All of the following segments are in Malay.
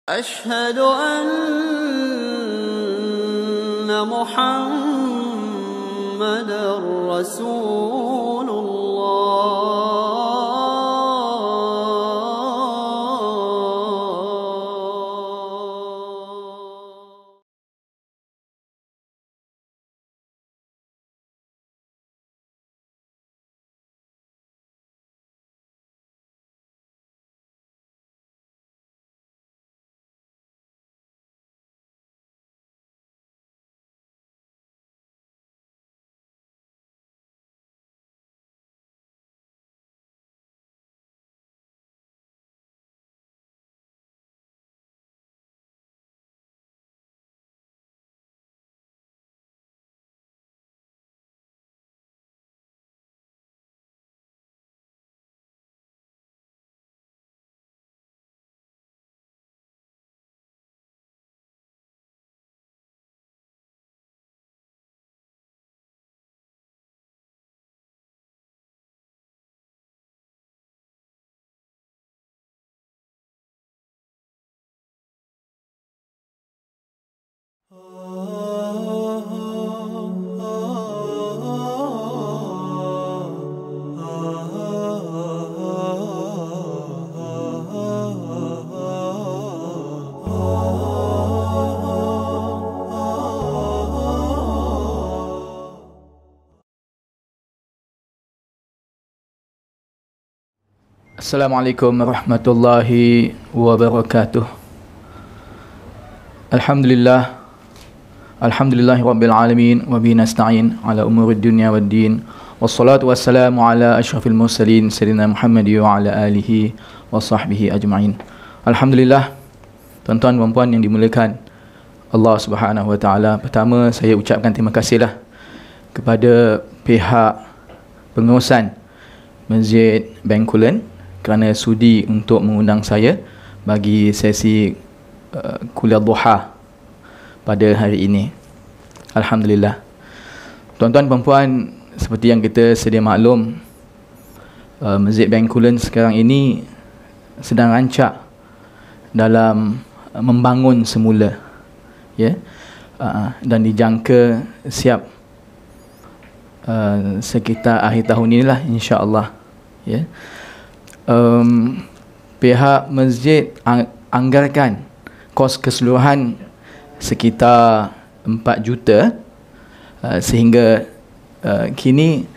أشهد أن محمد رسول الله. Assalamualaikum warahmatullahi wabarakatuh. Alhamdulillahi rabbil alamin wa bihi nasta'in ala umurid dunya waddin. Wassalatu wassalamu ala asyrafil mursalin sayyidina Muhammad wa ala alihi wa sahbihi ajma'in. Alhamdulillah, tuan-tuan dan puan yang dimuliakan Allah Subhanahu wa taala. Pertama, saya ucapkan terima kasihlah kepada pihak pengurusan Masjid Bencoolen kerana sudi untuk mengundang saya bagi sesi kuliah duha pada hari ini. Alhamdulillah. Tuan-tuan dan puan, seperti yang kita sedia maklum, Masjid Bencoolen sekarang ini sedang rancak dalam membangun semula, ya, dan dijangka siap sekitar akhir tahun inilah, insya-Allah, ya. Pihak masjid anggarkan kos keseluruhan sekitar 4 juta, sehingga kini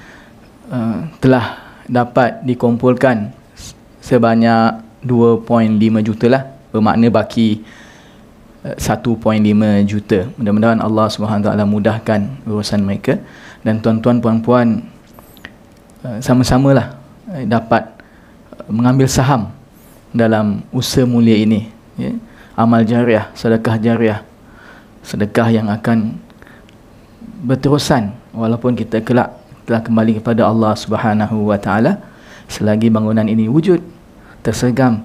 telah dapat dikumpulkan sebanyak 2.5 juta lah, bermakna baki 1.5 juta. Mudah-mudahan Allah SWT mudahkan urusan mereka dan tuan-tuan puan-puan sama-samalah dapat mengambil saham dalam usaha mulia ini, ya. Amal jariah, sedekah jariah, sedekah yang akan berterusan walaupun kita kelak telah kembali kepada Allah Subhanahu wa taala. Selagi bangunan ini wujud, tersergam,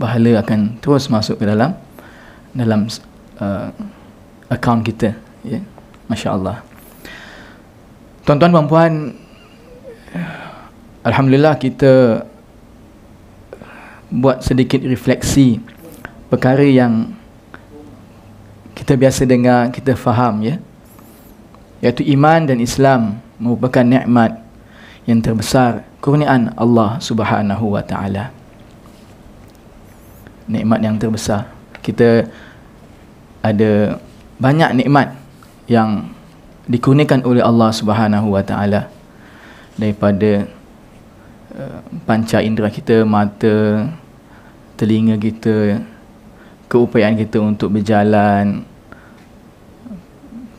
pahala akan terus masuk ke dalam akaun kita, ya. Masya-Allah. Tuan-tuan dan puan, alhamdulillah kita buat sedikit refleksi perkara yang kita biasa dengar, kita faham, ya, iaitu iman dan Islam merupakan nikmat yang terbesar, kurniaan Allah Subhanahu wa taala. Nikmat yang terbesar. Kita ada banyak nikmat yang dikurniakan oleh Allah Subhanahu wa taala, daripada panca indera kita, mata, telinga kita, keupayaan kita untuk berjalan,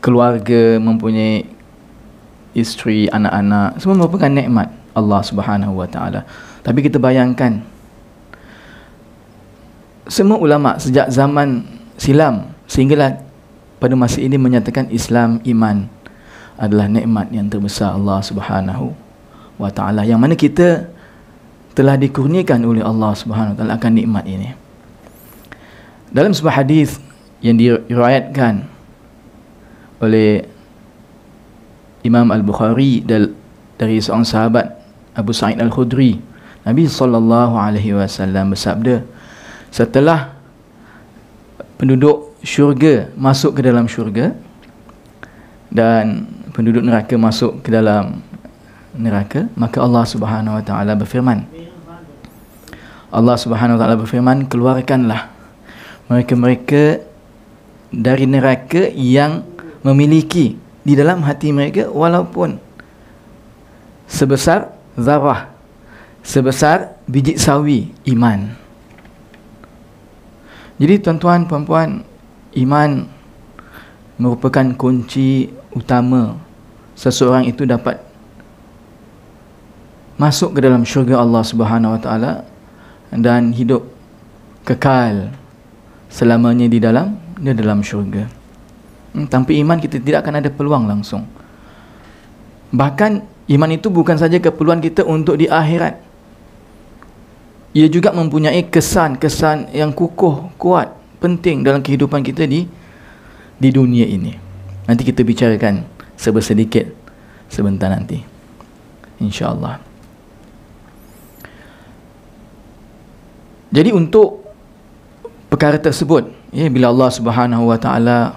keluarga, mempunyai isteri, anak-anak, semua merupakan nikmat Allah Subhanahu wa taala. Tapi kita bayangkan, semua ulama sejak zaman silam sehinggalah pada masa ini menyatakan Islam, iman adalah nikmat yang terbesar Allah Subhanahu wa taala, yang mana kita telah dikurniakan oleh Allah Subhanahu wa taala akan nikmat ini. Dalam sebuah hadis yang diriwayatkan oleh Imam Al-Bukhari dari seorang sahabat Abu Sa'id Al-Khudri, Nabi sallallahu alaihi wasallam bersabda, setelah penduduk syurga masuk ke dalam syurga dan penduduk neraka masuk ke dalam neraka, maka Allah Subhanahu wa taala berfirman, Allah Subhanahu wa taala berfirman, keluarkanlah mereka-mereka dari neraka yang memiliki di dalam hati mereka walaupun sebesar zarah, sebesar biji sawi iman. Jadi tuan-tuan puan-puan, iman merupakan kunci utama seseorang itu dapat masuk ke dalam syurga Allah Subhanahu wa taala dan hidup kekal selamanya di dalam syurga. Tanpa iman kita tidak akan ada peluang langsung. Bahkan iman itu bukan saja keperluan kita untuk di akhirat, ia juga mempunyai kesan-kesan yang kukuh, kuat, penting dalam kehidupan kita di dunia ini. Nanti kita bicarakan sedikit sebentar nanti, insya-Allah. Jadi untuk perkara tersebut, bila Allah Subhanahu wa taala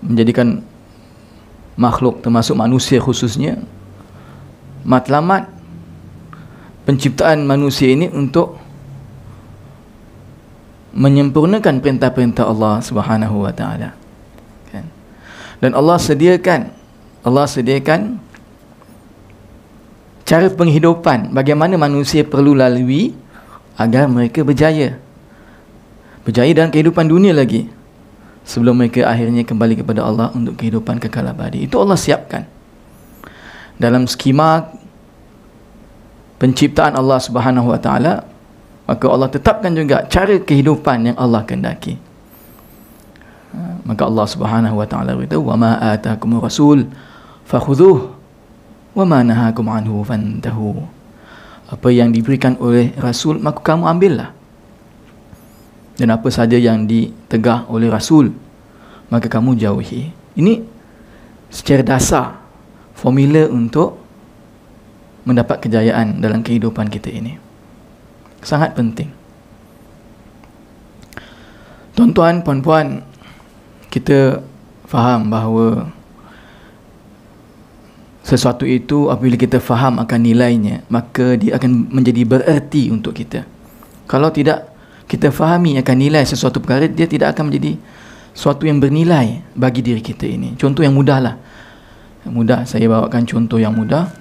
menjadikan makhluk termasuk manusia khususnya, matlamat penciptaan manusia ini untuk menyempurnakan perintah-perintah Allah Subhanahu wa taala, kan? Dan Allah sediakan cara penghidupan bagaimana manusia perlu lalui agar mereka berjaya dalam kehidupan dunia lagi, sebelum mereka akhirnya kembali kepada Allah untuk kehidupan kekal abadi. Itu Allah siapkan dalam skema penciptaan Allah Subhanahu wa taala. Maka Allah tetapkan juga cara kehidupan yang Allah kehendaki. Maka Allah Subhanahu wa taala berkata, "Wa ma ataakumur rasul fakhudhuhu wa ma nahakum anhu fantahu." Apa yang diberikan oleh Rasul, maka kamu ambillah. Dan apa saja yang ditegah oleh Rasul, maka kamu jauhi. Ini secara dasar formula untuk mendapat kejayaan dalam kehidupan kita ini. Sangat penting. Tuan-tuan, puan-puan, kita faham bahawa sesuatu itu apabila kita faham akan nilainya, maka dia akan menjadi bererti untuk kita. Kalau tidak kita fahami akan nilai sesuatu perkara, dia tidak akan menjadi sesuatu yang bernilai bagi diri kita ini. Contoh yang mudah lah. Mudah, saya bawakan contoh yang mudah.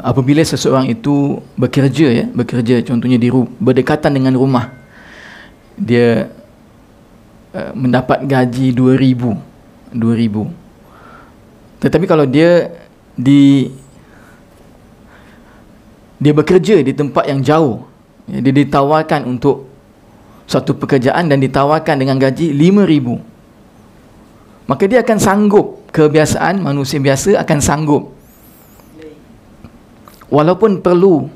Apabila seseorang itu bekerja contohnya berdekatan dengan rumah, dia mendapat gaji 2,000. Tetapi kalau dia bekerja di tempat yang jauh, dia ditawarkan untuk satu pekerjaan dan ditawarkan dengan gaji 5,000, maka dia akan sanggup. Kebiasaan manusia biasa akan sanggup, walaupun perlu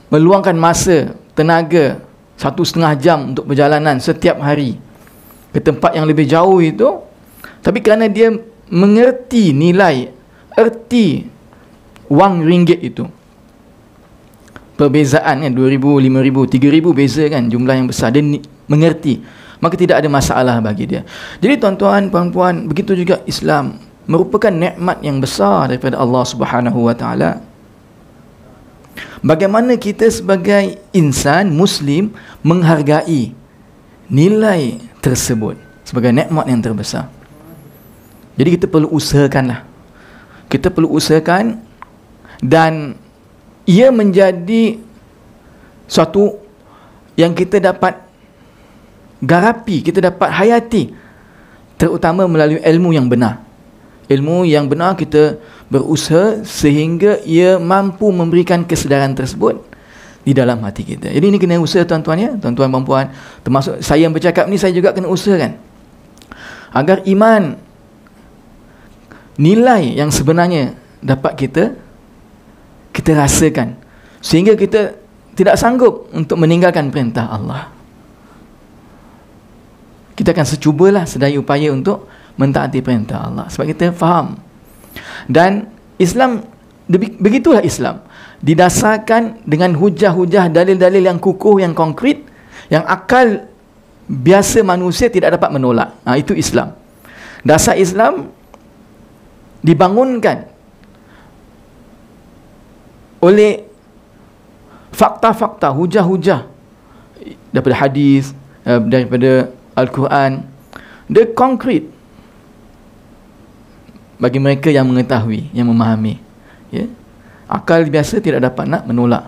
meluangkan masa, tenaga 1,5 jam untuk perjalanan setiap hari ke tempat yang lebih jauh itu, tapi kerana dia mengerti nilai, erti wang ringgit itu, perbezaan kan, 2,000, 5,000, 3,000 beza kan, jumlah yang besar, dia mengerti, maka tidak ada masalah bagi dia. Jadi tuan-tuan, puan-puan, begitu juga Islam merupakan nikmat yang besar daripada Allah Subhanahu wa taala. Bagaimana kita sebagai insan Muslim menghargai nilai tersebut sebagai nikmat yang terbesar. Jadi kita perlu usahakanlah. Kita perlu usahakan, dan ia menjadi suatu yang kita dapat garapi, kita dapat hayati, terutama melalui ilmu yang benar. Ilmu yang benar kita berusaha sehingga ia mampu memberikan kesedaran tersebut di dalam hati kita. Jadi ini kena usaha tuan-tuan ya, tuan-tuan perempuan, termasuk saya yang bercakap ni, saya juga kena usahakan agar iman, nilai yang sebenarnya dapat kita rasakan, sehingga kita tidak sanggup untuk meninggalkan perintah Allah. Kita akan secubalah sedaya upaya untuk mentaati perintah Allah, sebab kita faham. Dan Islam, begitulah Islam. didasarkan dengan hujah-hujah, dalil-dalil yang kukuh, yang konkret, yang akal biasa manusia tidak dapat menolak. Itu Islam. Dasar Islam dibangunkan oleh fakta-fakta, hujah-hujah daripada hadis, daripada Al-Quran. Dia konkret bagi mereka yang mengetahui, yang memahami. Ya? Akal biasa tidak dapat nak menolak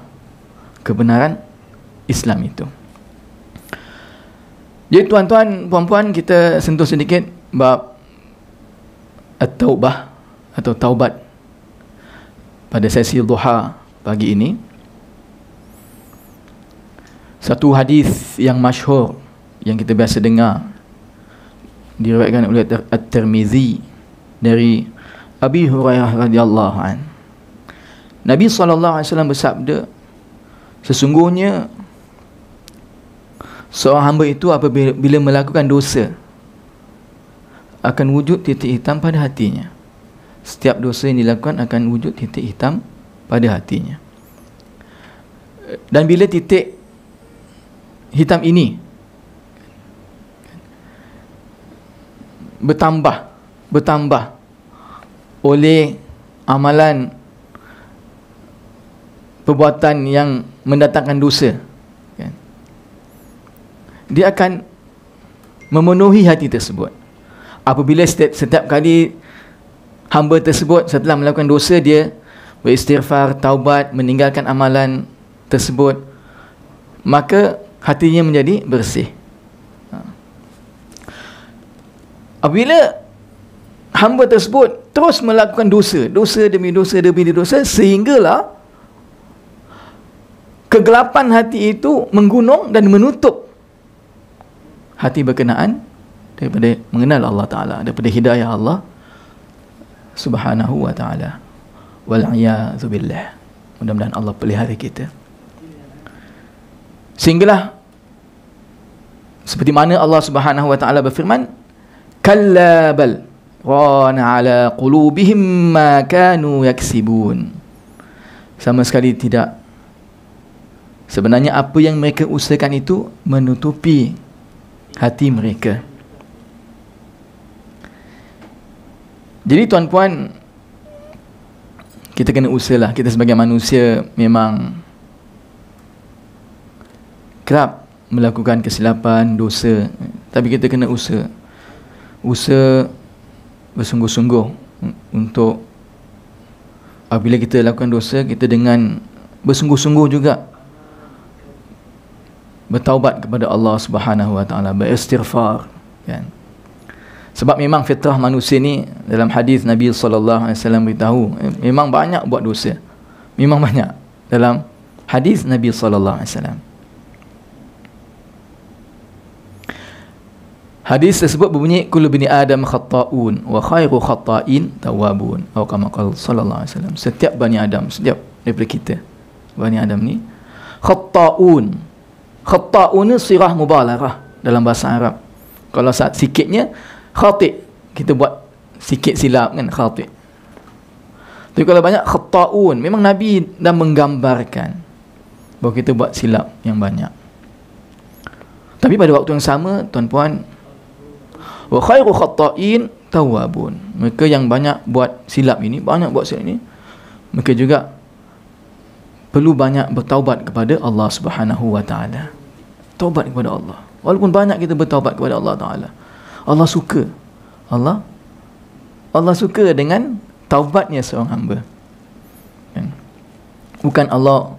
kebenaran Islam itu. Jadi tuan-tuan, puan-puan, kita sentuh sedikit bab at-taubah atau taubat pada sesi duha pagi ini. Satu hadis yang masyhur yang kita biasa dengar diriwayatkan oleh At-Tirmizi dari Abi Hurairah radhiyallahu an. Nabi SAW bersabda, sesungguhnya seorang hamba itu apabila melakukan dosa akan wujud titik hitam pada hatinya. Setiap dosa yang dilakukan akan wujud titik hitam pada hatinya. Dan bila titik hitam ini bertambah oleh amalan perbuatan yang mendatangkan dosa, kan, dia akan memenuhi hati tersebut. Apabila setiap kali hamba tersebut setelah melakukan dosa, dia beristighfar, taubat, meninggalkan amalan tersebut, maka hatinya menjadi bersih. Apabila hamba tersebut terus melakukan dosa demi dosa, sehinggalah kegelapan hati itu menggunung dan menutup hati berkenaan daripada mengenal Allah Ta'ala, daripada hidayah Allah Subhanahu wa Ta'ala. Wal'iyadzu billah. Mudah-mudahan Allah pelihara kita. Sehinggalah seperti mana Allah Subhanahu wa Ta'ala berfirman, kalla bal rana ala qulubihim ma kanu yaksibun. Sama sekali tidak. Sebenarnya apa yang mereka usahakan itu menutupi hati mereka. Jadi tuan-puan, kita kena usahalah. Kita sebagai manusia memang kerap melakukan kesilapan, dosa, tapi kita kena usaha bersungguh-sungguh untuk apabila kita lakukan dosa, kita dengan bersungguh-sungguh juga bertaubat kepada Allah Subhanahu wa Ta'ala, beristighfar, kan. Sebab memang fitrah manusia ni, dalam hadis Nabi SAW beritahu, memang banyak buat dosa. Memang banyak dalam hadis Nabi SAW. Hadis tersebut berbunyi, kullu bani Adam khatta'un wa khairu khatta'in tawwabun, atau kama qala sallallahu alaihi wasallam. Setiap bani Adam, setiap daripada kita bani Adam ni khatta'un. Khatta'un ni sirah mubalaghah dalam bahasa Arab. Kalau saat sikitnya khati', kita buat sikit silap kan, khati'. Tapi kalau banyak khatta'un, memang Nabi dah menggambarkan bahawa kita buat silap yang banyak. Tapi pada waktu yang sama, tuan-puan, wa khairu khatta'in tawwabun, mereka yang banyak buat silap ini, mereka juga perlu banyak bertaubat kepada Allah Subhanahu wa Ta'ala. Taubat kepada Allah. Walaupun banyak kita bertaubat kepada Allah Ta'ala, Allah suka. Allah suka dengan taubatnya seorang hamba. Bukan Allah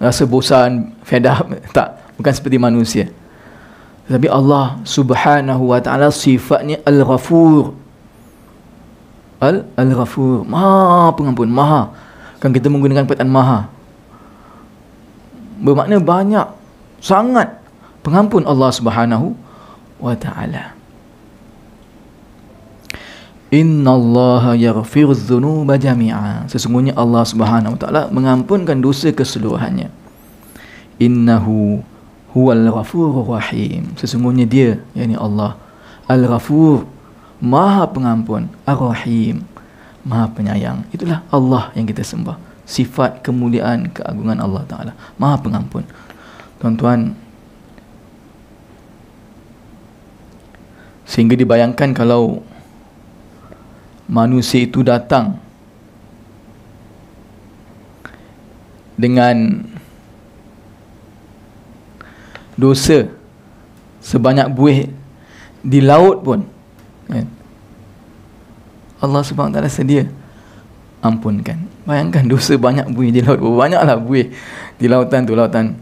rasa bosan, fed up, tak. Bukan seperti manusia. Tapi Allah Subhanahu wa Ta'ala sifatnya Al-Ghafur. Al-Ghafur, Maha Pengampun, Maha. Kan kita menggunakan perkataan Maha, bermakna banyak, sangat pengampun Allah Subhanahu wa Ta'ala. Innallaha yaghfiru dzunuba jami'a. Sesungguhnya Allah Subhanahu wa Ta'ala mengampunkan dosa keseluruhannya. Innahu huwal ghafurur rahim. Sesungguhnya dia, yakni Allah, Al-Ghafur, Maha Pengampun, Ar-Rahim, Maha Penyayang. Itulah Allah yang kita sembah. sifat kemuliaan, keagungan Allah Ta'ala. Maha pengampun. Tuan-tuan, sehingga dibayangkan kalau manusia itu datang dengan dosa sebanyak buih di laut pun, kan? Allah Subhanahu Wa Taala sedia ampunkan. Bayangkan dosa banyak buih di laut, banyaklah buih di lautan tu, lautan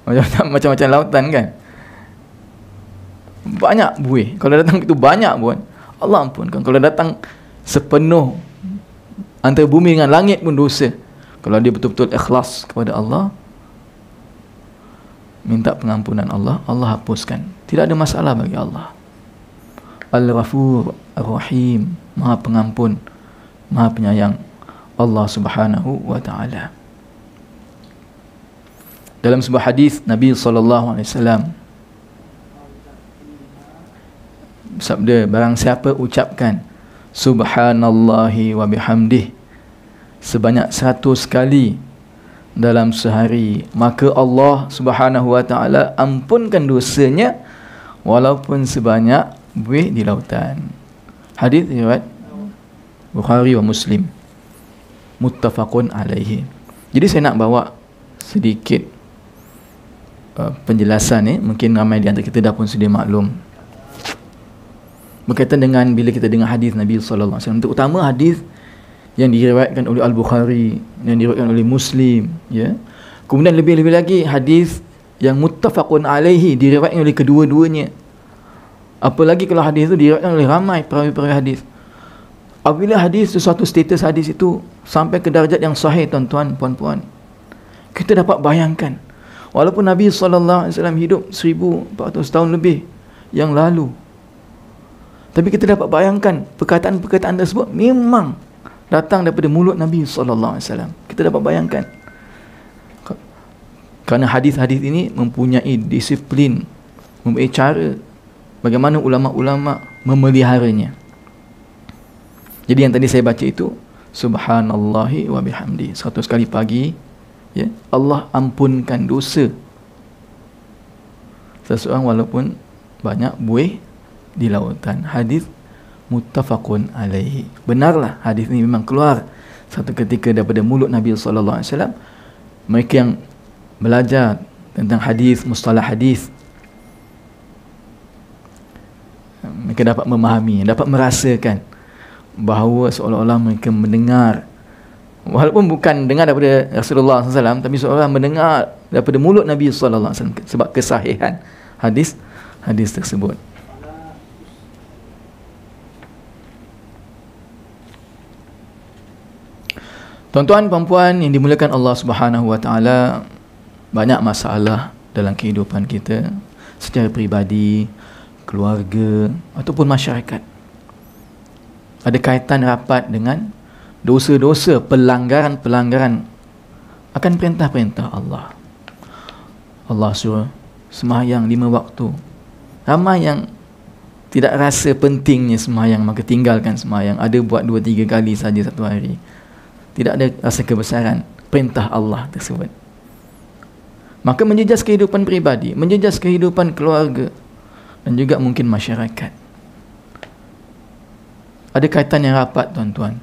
macam-macam lautan, kan? Banyak buih. Kalau datang itu banyak pun, Allah ampunkan. Kalau datang sepenuh antara bumi dengan langit pun dosa, kalau dia betul-betul ikhlas kepada Allah, minta pengampunan Allah, Allah hapuskan. Tidak ada masalah bagi Allah. Al-Ghafur Ar-Rahim, Maha Pengampun, Maha Penyayang, Allah Subhanahu wa Ta'ala. Dalam sebuah hadis Nabi SAW sabda, barang siapa ucapkan Subhanallahi wa bihamdih sebanyak 100 kali dalam sehari, maka Allah Subhanahu wa Ta'ala ampunkan dosanya walaupun sebanyak buih di lautan. Hadis riwayat Bukhari wa Muslim, muttafaqun alaihi. Jadi saya nak bawa sedikit penjelasan ni, mungkin ramai di antara kita dah pun sudah maklum, berkaitan dengan bila kita dengar hadis Nabi sallallahu alaihi wasallam, terutama hadis yang diriwayatkan oleh Al-Bukhari, yang diriwayatkan oleh Muslim, ya. Kemudian lebih-lebih lagi hadis yang muttafaqun alaihi, diriwayatkan oleh kedua-duanya. Apalagi kalau hadis itu diriwayatkan oleh ramai perawi-perawi hadis. Apabila hadis, sesuatu status hadis itu sampai ke darjat yang sahih, tuan-tuan, puan-puan, kita dapat bayangkan, walaupun Nabi SAW hidup 1400 tahun lebih yang lalu, tapi kita dapat bayangkan perkataan-perkataan tersebut memang datang daripada mulut Nabi SAW. Kita dapat bayangkan, kerana hadis-hadis ini mempunyai disiplin, mempunyai cara bagaimana ulama-ulama memeliharanya. Jadi yang tadi saya baca itu Subhanallahi wa bihamdi, 100 kali pagi, ya, Allah ampunkan dosa seseorang walaupun banyak buih di lautan. Hadis muttafaqun alaihi. Benarlah hadis ini memang keluar satu ketika daripada mulut Nabi sallallahu alaihi wasallam. Mereka yang belajar tentang hadis, mustalah hadis, mereka dapat memahami, dapat merasakan bahawa seolah-olah mereka mendengar, walaupun bukan dengar daripada Rasulullah SAW, tapi seolah mendengar daripada mulut Nabi SAW, sebab kesahihan hadis tersebut. Tuan-tuan, puan-puan yang dimuliakan Allah Subhanahu wa Ta'ala, banyak masalah dalam kehidupan kita secara peribadi, keluarga ataupun masyarakat ada kaitan rapat dengan dosa-dosa, pelanggaran-pelanggaran akan perintah-perintah Allah. Allah suruh sembahyang 5 waktu. Ramai yang tidak rasa pentingnya sembahyang, maka tinggalkan sembahyang. Ada buat 2-3 kali saja satu hari. Tidak ada rasa kebesaran perintah Allah tersebut. Maka menjejas kehidupan peribadi, menjejas kehidupan keluarga dan juga mungkin masyarakat. Ada kaitan yang rapat, tuan-tuan.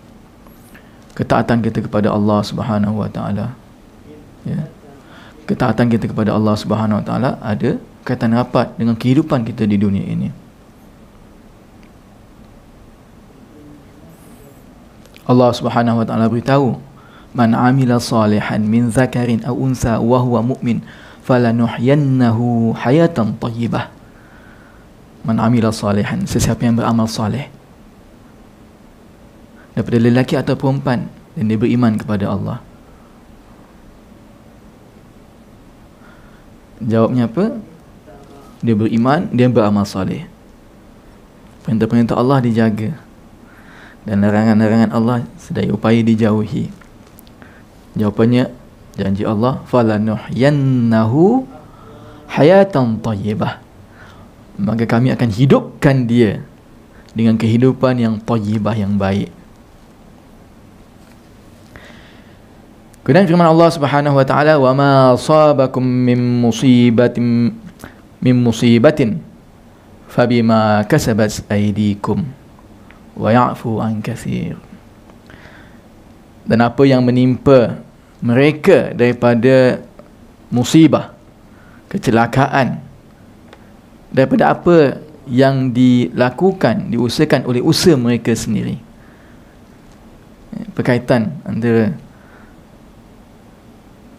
Ketaatan kita kepada Allah Subhanahu wa Ta'ala, ya. Ketaatan kita kepada Allah Subhanahu wa Ta'ala ada kaitan rapat dengan kehidupan kita di dunia ini. Allah Subhanahu wa Ta'ala beritahu, man amila salihan min zakarin aw unsa wa huwa mu'min falanuhyannahu hayatan thayyibah. Man amila salihan, sesiapa yang beramal saleh daripada lelaki atau perempuan dan dia beriman kepada Allah. Jawabnya apa? Dia beriman, dia beramal saleh. Perintah-perintah Allah dijaga dan larangan-larangan Allah sedaya upaya dijauhi. Jawapannya, janji Allah, falanuhyannahu hayatan thayyibah, maka kami akan hidupkan dia dengan kehidupan yang thayyibah, yang baik. Kemudian firman Allah Subhanahu wa taala, "Wa ma asabakum min musibatin fabima kasabat aydikum wa ya'fu an katsir." Dan apa yang menimpa mereka daripada musibah, kecelakaan, daripada apa yang dilakukan, diusahakan oleh usaha mereka sendiri. Berkaitan antara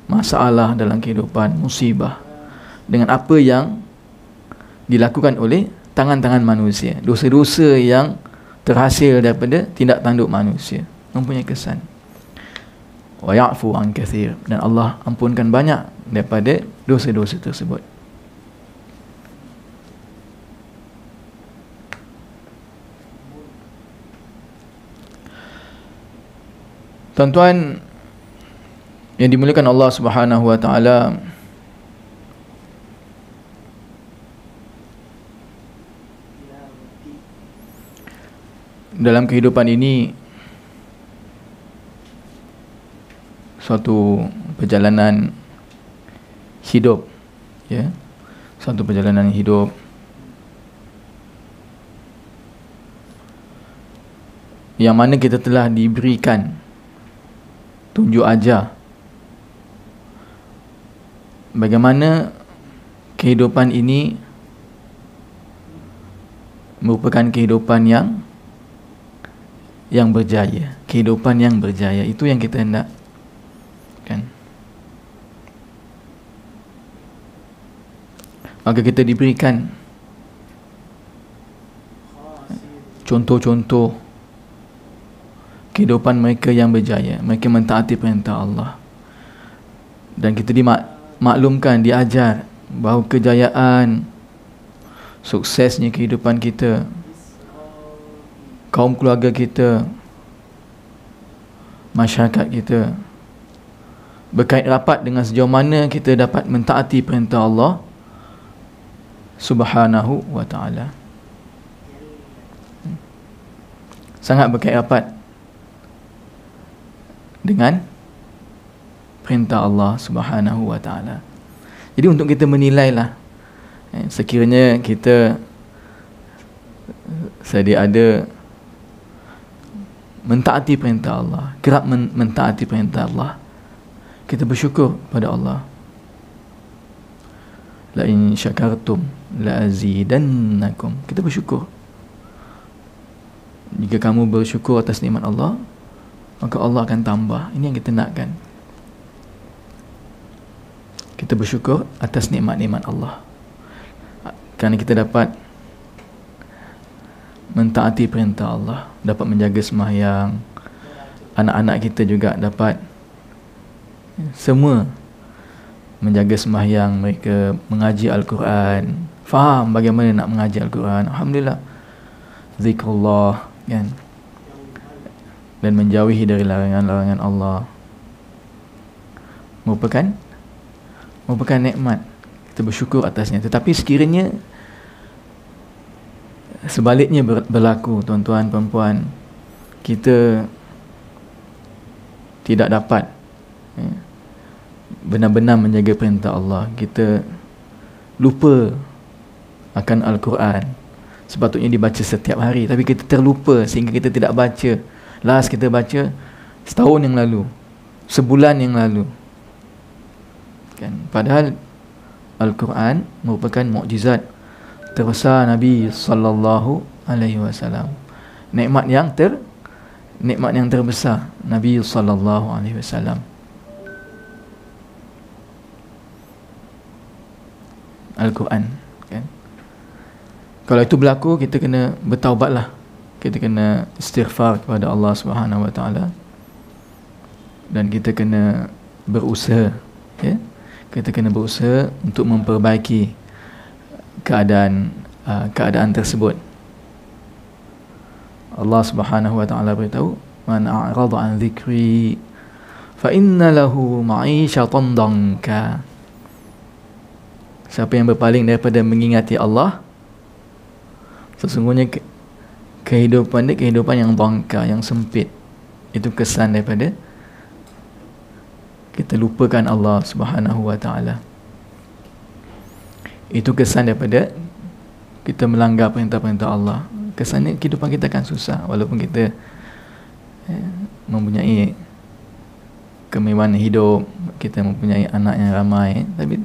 masalah dalam kehidupan, musibah, dengan apa yang dilakukan oleh tangan-tangan manusia, dosa-dosa yang terhasil daripada tindak tanduk manusia, mempunyai kesan. Wa ya'fu an katsir, dan Allah ampunkan banyak daripada dosa-dosa tersebut. Tuan-tuan yang dimuliakan Allah Subhanahu wa taala, dalam kehidupan ini suatu perjalanan hidup, ya, suatu perjalanan hidup yang mana kita telah diberikan tunjuk ajar bagaimana kehidupan ini merupakan kehidupan yang berjaya, kehidupan yang berjaya. Itu yang kita hendak, kan? Maka kita diberikan contoh-contoh kehidupan mereka yang berjaya. Mereka mentaati perintah Allah, dan kita dimaklumkan, diajar bahawa kejayaan, suksesnya kehidupan kita, kaum keluarga kita, masyarakat kita, berkait rapat dengan sejauh mana kita dapat mentaati perintah Allah Subhanahu wa ta'ala. Sangat berkait rapat dengan perintah Allah Subhanahu wa ta'ala. Jadi untuk kita menilailah, sekiranya kita sedia ada mentaati perintah Allah, kerap mentaati perintah Allah, kita bersyukur pada Allah. La in syakartum la azidannakum. Kita bersyukur. Jika kamu bersyukur atas nikmat Allah, maka Allah akan tambah. Ini yang kita nakkan. Kita bersyukur atas nikmat-nikmat Allah, kerana kita dapat mentaati perintah Allah, dapat menjaga sembahyang, anak-anak kita juga dapat semua menjaga sembahyang, mereka mengaji Al-Quran, faham bagaimana nak mengaji Al-Quran, alhamdulillah, zikrullah, kan, dan menjauhi dari larangan-larangan Allah, merupakan nikmat. Kita bersyukur atasnya. Tetapi sekiranya sebaliknya berlaku, tuan-tuan, perempuan, kita tidak dapat benar-benar menjaga perintah Allah, kita lupa akan Al-Quran, sepatutnya dibaca setiap hari, tapi kita terlupa sehingga kita tidak baca. Last kita baca setahun yang lalu, sebulan yang lalu, kan? Padahal Al-Quran merupakan mukjizat terbesar Nabi sallallahu alaihi wasallam. Nikmat yang terbesar Nabi sallallahu alaihi wasallam. Al-Quran, kan? Kalau itu berlaku, kita kena bertaubatlah. Kita kena istighfar kepada Allah Subhanahu wa taala, dan kita kena berusaha, ya? Kita kena berusaha untuk memperbaiki keadaan tersebut. Allah Subhanahu wa taala beritahu, man a'rada an dhikri fa inna lahu ma'isyatan danka. Siapa yang berpaling daripada mengingati Allah, sesungguhnya kehidupan dia kehidupan yang dangka, yang sempit. Itu kesan daripada kita lupakan Allah Subhanahu wa ta'ala. Itu kesan daripada kita melanggar perintah-perintah Allah. Kesannya kehidupan kita akan susah, walaupun kita mempunyai kemewahan hidup, kita mempunyai anak yang ramai, tapi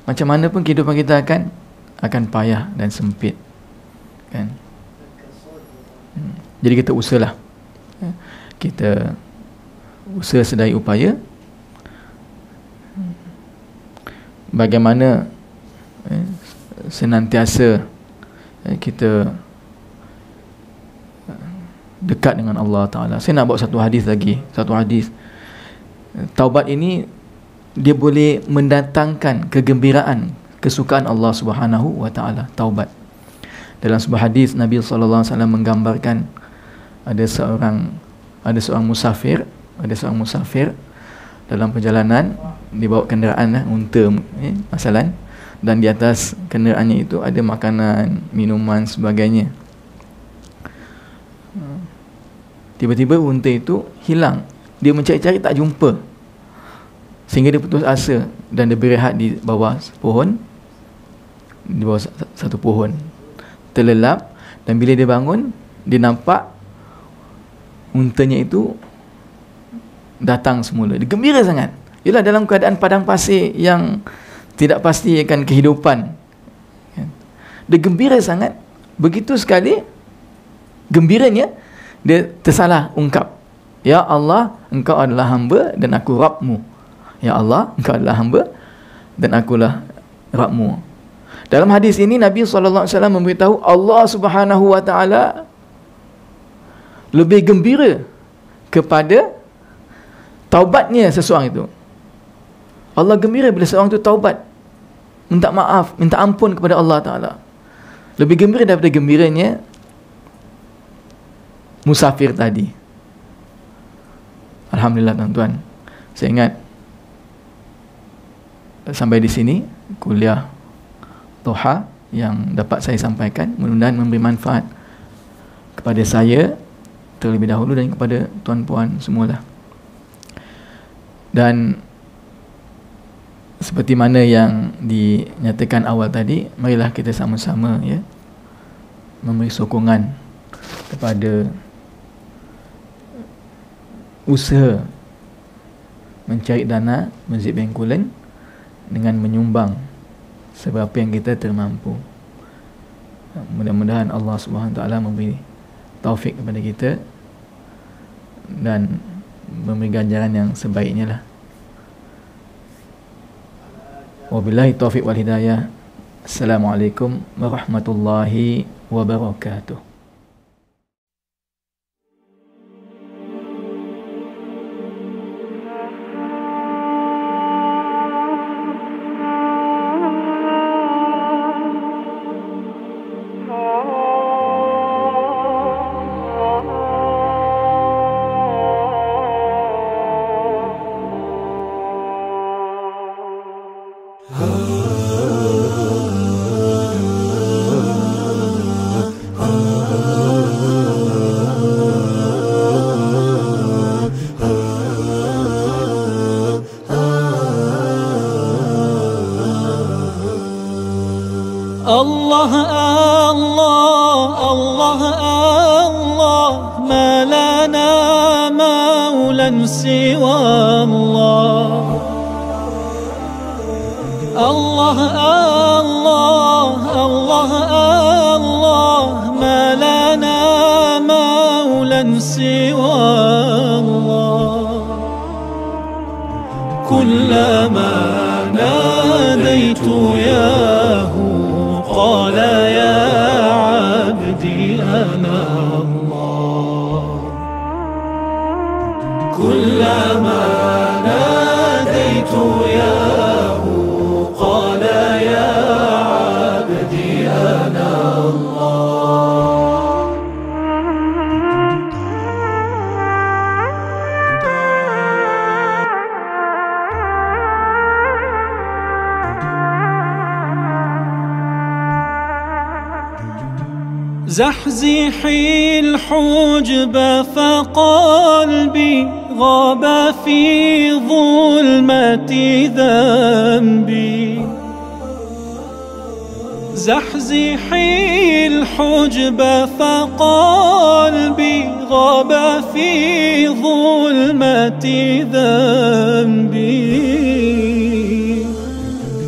macam mana pun kehidupan kita akan payah dan sempit, kan? Jadi kita usahalah, kita usaha sedaya upaya bagaimana senantiasa kita dekat dengan Allah Ta'ala. Saya nak bawa satu hadis lagi. Satu hadis, taubat ini dia boleh mendatangkan kegembiraan, kesukaan Allah Subhanahu wa Ta'ala. Taubat, dalam sebuah hadis Nabi SAW menggambarkan ada seorang musafir dalam perjalanan, dibawa kenderaan unta masalan, dan di atas kenderaannya itu ada makanan, minuman, sebagainya. Tiba-tiba unta itu hilang. Dia mencari-cari tak jumpa, sehingga dia putus asa dan dia berehat di bawah pohon, di bawah satu pohon, terlelap. Dan bila dia bangun, dia nampak untanya itu datang semula. Dia gembira sangat. Ialah dalam keadaan padang pasir yang tidak pasti akan kehidupan, dia gembira sangat. Begitu sekali gembiranya, dia tersalah ungkap, ya Allah, engkau adalah hamba dan aku Rabbmu. Ya Allah, engkau adalah hamba dan akulah Rabbmu. Dalam hadis ini Nabi SAW memberitahu Allah Subhanahu wa Ta'ala lebih gembira kepada taubatnya seseorang itu. Allah gembira bila seorang itu taubat, minta maaf, minta ampun kepada Allah Ta'ala. Lebih gembira daripada gembiranya musafir tadi. Alhamdulillah tuan-tuan. Saya ingat sampai di sini kuliah Toha yang dapat saya sampaikan, mudah-mudahan memberi manfaat kepada saya terlebih dahulu dan kepada tuan-puan semualah. Dan seperti mana yang dinyatakan awal tadi, marilah kita sama-sama memberi sokongan kepada usaha mencari dana Masjid Bencoolen dengan menyumbang seberapa yang kita termampu. Mudah-mudahan Allah Subhanahu Wa Taala memberi taufik kepada kita dan memberi ganjaran yang sebaiknya lah. Wabillahi taufiq wal hidayah. Assalamualaikum warahmatullahi wabarakatuh. الله الله الله الله ما لنا مولى سوى الله الله الله الله الله ما لنا مولى سوى الله كلما ناديت ياه قال يا عبدي أنا الله كلما ناديت ياه قال يا عبدي أنا الله زحزحي الحجب فقلبي غاب في ظلمة ذنبي زحزحي الحجب فقلبي غاب في ظلمة ذنبي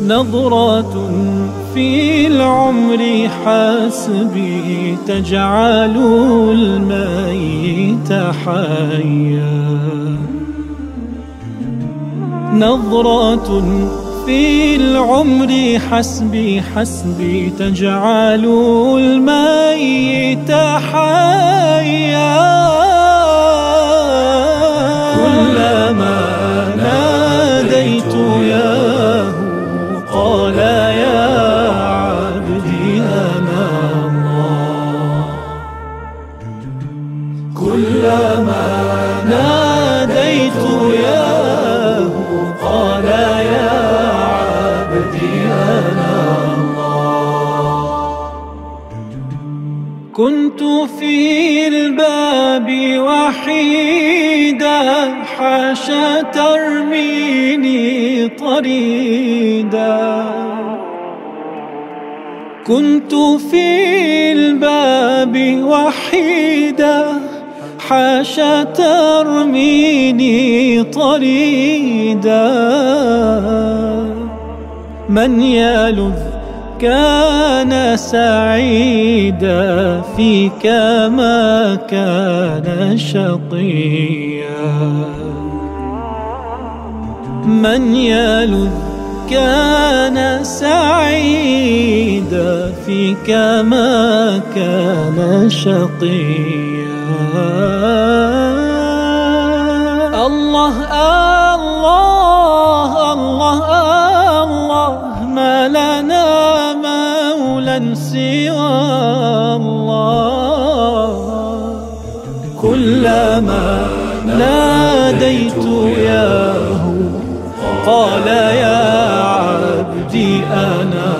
نظرة في العمر حسبي تجعل الميت حيا نظرة في العمر حسبي تجعل الميت حيا كلما ناديت ياه قال يا عبدي أنا الله كلما ناديت ياه قال يا عبدي أنا الله كنت في الباب وحيدا حاشا ترميني طريدا كنت في الباب وحيدا حاشا ترميني طريدا من يلذ كان سعيدا فيك ما كان شقيا من يلذ كان سعيدا فيك ما كان شقيا الله الله الله الله ما لنا مولى سوى الله كلما ناديت ياه قال يا عبدي أنا